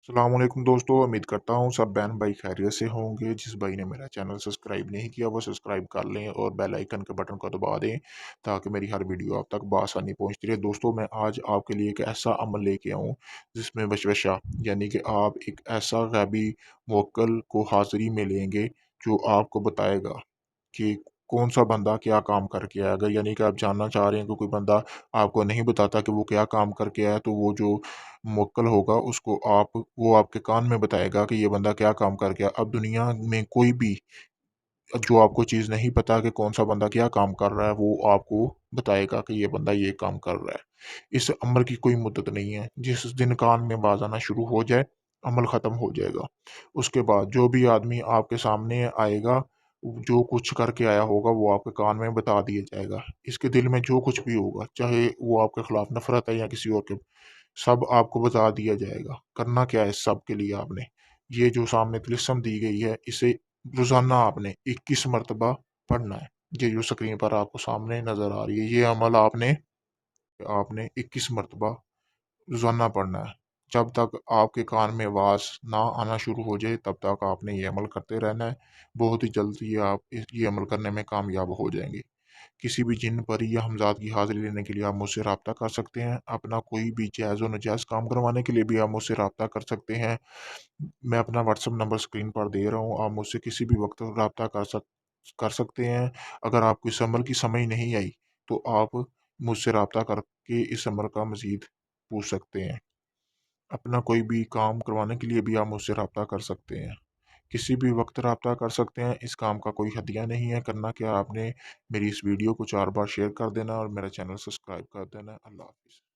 अस्सलामुअलैकुम दोस्तों, उम्मीद करता हूँ सब बहन भाई खैरियत से होंगे। जिस भाई ने मेरा चैनल सब्सक्राइब नहीं किया वो सब्सक्राइब कर लें और बेल आइकन के बटन को दबा दें ताकि मेरी हर वीडियो आप तक बआसानी पहुँचती रहे। दोस्तों, मैं आज आपके लिए एक ऐसा अमल लेके आऊँ जिसमें वशवशा यानी कि आप एक ऐसा गैबी मुवक्किल को हाज़िरी में लेंगे जो आपको बताएगा कि कौन-सा बंदा क्या काम करके आया। अगर यानी कि आप जानना चाह रहे हैं कि कोई बंदा आपको नहीं बताता कि वो क्या काम करके आया, तो वो जो मुवक्किल होगा उसको वो आपके कान में बताएगा कि ये बंदा क्या काम करके आया। अब दुनिया में कोई भी जो आपको चीज़ नहीं पता कि कौन-सा बंदा क्या काम कर रहा है, वो आपको बताएगा कि ये बंदा ये काम कर रहा है। इस अमल की कोई मुद्दत नहीं है। जिस दिन कान में बाज़ आना शुरू हो जाए, अमल ख़त्म हो जाएगा। उसके बाद जो भी आदमी आपके सामने आएगा, जो कुछ करके आया होगा, वो आपके कान में बता दिया जाएगा। इसके दिल में जो कुछ भी होगा, चाहे वो आपके खिलाफ नफ़रत है या किसी और के, सब आपको बता दिया जाएगा। करना क्या है इस सब के लिए आपने, ये जो सामने तिलिस्म दी गई है, इसे रोज़ाना आपने 21 मर्तबा पढ़ना है। ये जो स्क्रीन पर आपको सामने नज़र आ रही है, ये अमल आपने आपने 21 मर्तबा रोज़ाना पढ़ना है। जब तक आपके कान में आवाज़ ना आना शुरू हो जाए, तब तक आपने ये अमल करते रहना है। बहुत ही जल्द ये अमल करने में कामयाब हो जाएँगे। किसी भी जिन परी या हमज़ाद की हाज़िरी लेने के लिए आप मुझसे राब्ता कर सकते हैं। अपना कोई भी जायज़ व नाजायज़ काम करवाने के लिए भी आप मुझसे राब्ता कर सकते हैं। मैं अपना व्हाट्सएप नंबर स्क्रीन पर दे रहा हूँ, आप मुझसे किसी भी वक़्त राब्ता कर सकते हैं। अगर आपको इस अमल की समझ नहीं आई, तो आप मुझसे राब्ता करके इस अमल का मज़ीद पूछ सकते हैं। अपना कोई भी काम करवाने के लिए भी आप मुझसे राब्ता कर सकते हैं। किसी भी वक़्त राब्ता कर सकते हैं, इस काम का कोई हदिया नहीं है। करना क्या, आपने मेरी इस वीडियो को 4 बार शेयर कर देना और मेरा चैनल सब्सक्राइब कर देना। अल्लाह हाफ़िज़।